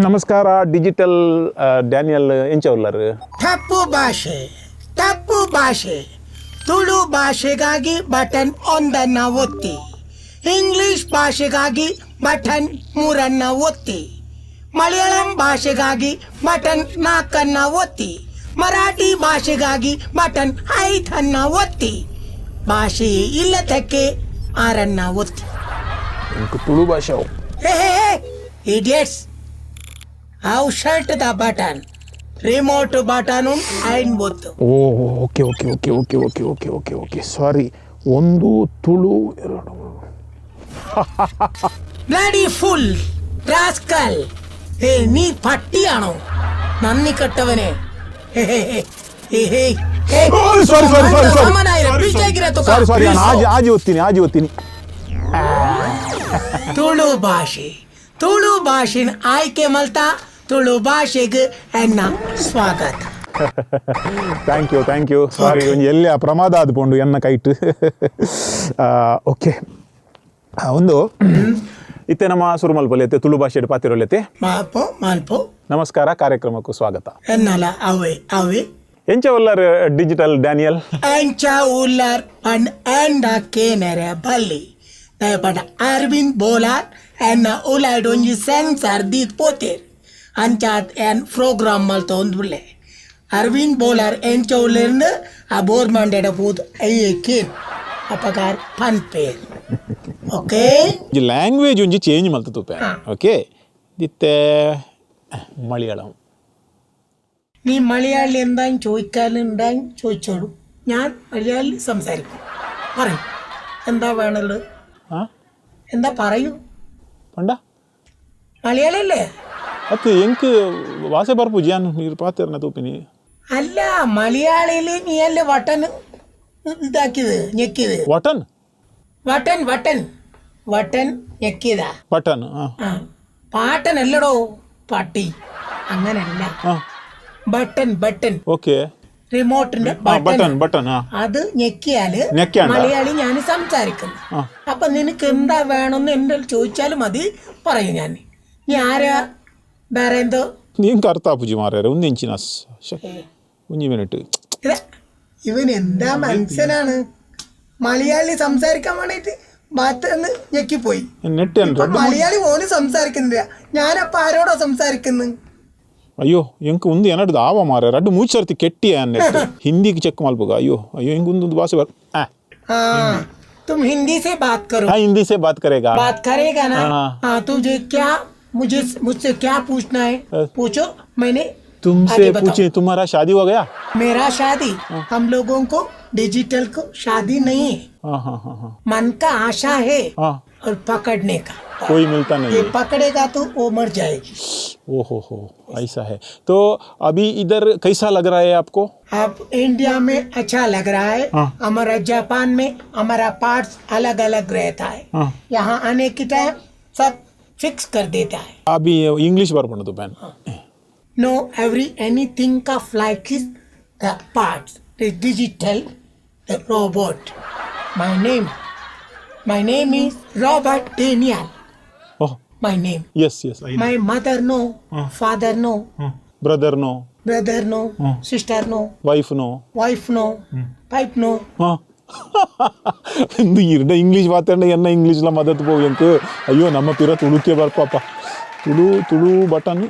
ನಮಸ್ಕಾರ digital Daniel ಎಂಚವಲ್ಲರು ತಪ್ಪು ಭಾಷೆ ತುಳು ಭಾಷೆಗಾಗಿ ಬಟನ್ ಒಂದನ್ನು ಒತ್ತಿ, ಇಂಗ್ಲಿಷ್ ಭಾಷೆಗಾಗಿ ಬಟನ್ 3 ಒತ್ತಿ, ಮಲಯಾಳಂ ಭಾಷೆಗಾಗಿ ಬಟನ್ 4 ಒತ್ತಿ, ಮರಾಠಿ ಭಾಷೆಗಾಗಿ ಬಟನ್ 5 ಒತ್ತಿ, ಭಾಷೆ ಇಲ್ಲದಕ್ಕೆ 6 ಒತ್ತಿ. ತುಳು ಭಾಷೆ idiots, how shut the button, remote button and both. Okay sorry. ಒಂದು ತುಳು bloody fool, rascal. ಹೇ ನೀ ಪಟ್ಟಿಯಾಣೋ ನನ್ನಿ ಕಟ್ಟವನೇ. ಸಾರಿ ಆಜಿ ಓದ್ತೀನಿ. ತುಳು ಭಾಷೆನ ಆಯ್ಕೆ ಮಲ್ತಾ ತುಳು ಭಾಷೆಗೆ ಎನ್ನ ಸ್ವಾಗತ. ಥ್ಯಾಂಕ್ ಯು ಸಾರಿ ಎಲ್ಲಿ ಪ್ರಮಾದ ಆದ್ಕೊಂಡು ಎನ್ನ ಕೈಟ್. ಓಕೆ ಒಂದು ಇತ್ತೆ ನಮ್ಮ ಸುರುಮಲ್ಪಲ್ಲಿ ತುಳು ಭಾಷೆ ಪಾತಿರೊಲ್ಲೈತೆ ಮಾಲ್ಪೋ ನಮಸ್ಕಾರ ಕಾರ್ಯಕ್ರಮಕ್ಕೂ ಸ್ವಾಗತ. ಎನ್ನಲ ಅವೇ ಎಂಚ ಉಲ್ಲರ್ ಡಿಜಿಟಲ್ ಡ್ಯಾನಿಯಲ್ ಎಂಚ ಉಲ್ಲರ್ ಅಂಡ ಕೇನರೆ ಬಲ್ಲಿ but Aravindbolar and Ulad only sensor dit poter anchat and program malto ondule Aravindbolar encha ulend a board mandate food ayekin apagar panper. Okay, ಈ ಲ್ಯಾಂಗ್ವೇಜ್ ಒಂಜಿ ಚೇಂಜ್ ಮಲ್ತತು ಪೆ. ಓಕೆ ದಿತ್ತೆ മലയാളം. നീ മലയാളി എന്തായും ചോദിക്കാനുണ്ടായും ചോദിച്ചോളൂ, ഞാൻ മലയാളി സംസാരിക്കും. പറയും എന്താ വേണല്ലോ, എന്താ പറയൂ. പണ്ട മലയാളല്ലേ അത് എനിക്ക് ഭാഷ പറപ്പു ഞാൻ നീർ പാത്തിരണ തൂപ്പിനി അല്ല, മലയാളിയില് നീ അല്ലേ വട്ടൻ ഇതാക്കിയത് ഞെക്കിയത്. വട്ടൻ ഞെക്കിയതാ. ബട്ടൺ പാട്ടനല്ലടോ പട്ടി, അങ്ങനല്ല. ബട്ടൺ ഓക്കെ റിമോട്ടിന്റെ ബട്ടൺ അത് ഞെക്കിയാല് മലയാളി ഞാൻ സംസാരിക്കുന്നു. അപ്പൊ നിനക്ക് എന്താ വേണമെന്ന് എന്റെ ചോദിച്ചാലും മതി, പറയും ഞാൻ. നീ ആരാ, വേറെ എന്തോ നീ കറുത്താപ്പുജി മാറിയാ ഒന്നിഞ്ചിന മിനിറ്റ്. ഇവൻ എന്താ മനുഷ്യനാണ്, മലയാളി സംസാരിക്കാൻ വേണ്ടിട്ട് ബാത്തെന്ന് ഞെക്കിപ്പോയി. മലയാളി പോലും സംസാരിക്കുന്നില്ല, ഞാനപ്പ ആരോടോ സംസാരിക്കുന്നു. ಅಯ್ಯೋ ಎಂಕ್ ಒಂದು ಏನಾದ್ರು ಆವ ಮಾರ ರಡ್ಡು ಮೂಚರ್ತಿ ಕೆಟ್ಟಿ ಅನ್ನೆ ಹಿಂದಿಗೆ ಚೆಕ್ ಮಾಡ್ಬೋಗ. ಅಯ್ಯೋ ಹಿಂಗೊಂದು ಭಾಷೆ ಬರ್. तुम हिंदी से बात करो. हाँ हिंदी से बात करेगा ना. हाँ तुझे क्या मुझसे क्या पूछना है, पूछो. मैंने तुमसे पूछे तुम्हारा शादी हो गया. मेरा शादी, हम लोगों को डिजिटल को शादी नहीं है. मन का आशा है और पकड़ने का कोई मिलता नहीं. ये पकड़ेगा तो वो मर जाएगी. ओहो ऐसा है. तो अभी इधर कैसा लग रहा है आपको? अब इंडिया में अच्छा लग रहा है. हमारा जापान में हमारा पार्ट्स अलग अलग रहता है. यहाँ आने की टाइम सब फिक्स कर देता है. अभी इंग्लिश बार पढ़ना तो पैन. No, anything का like is the parts, the digital, the robot. My name is Robert Daniel. My name. Yes. My mother no, father no, brother no, sister no, wife no, pipe no. ಎಂದು ಇರ್ಡ English ಮಾತಾಡ ಎನ್ನ ಇಂಗ್ಲೀಷ್ಲ ಮದತ್ ಪೋ ಎಂಕ್. ಅಯ್ಯೋ ನಮ್ಮ ಪಿರ ತುಳುಕೆ ಬರ್ಪಾಪ Tulu button.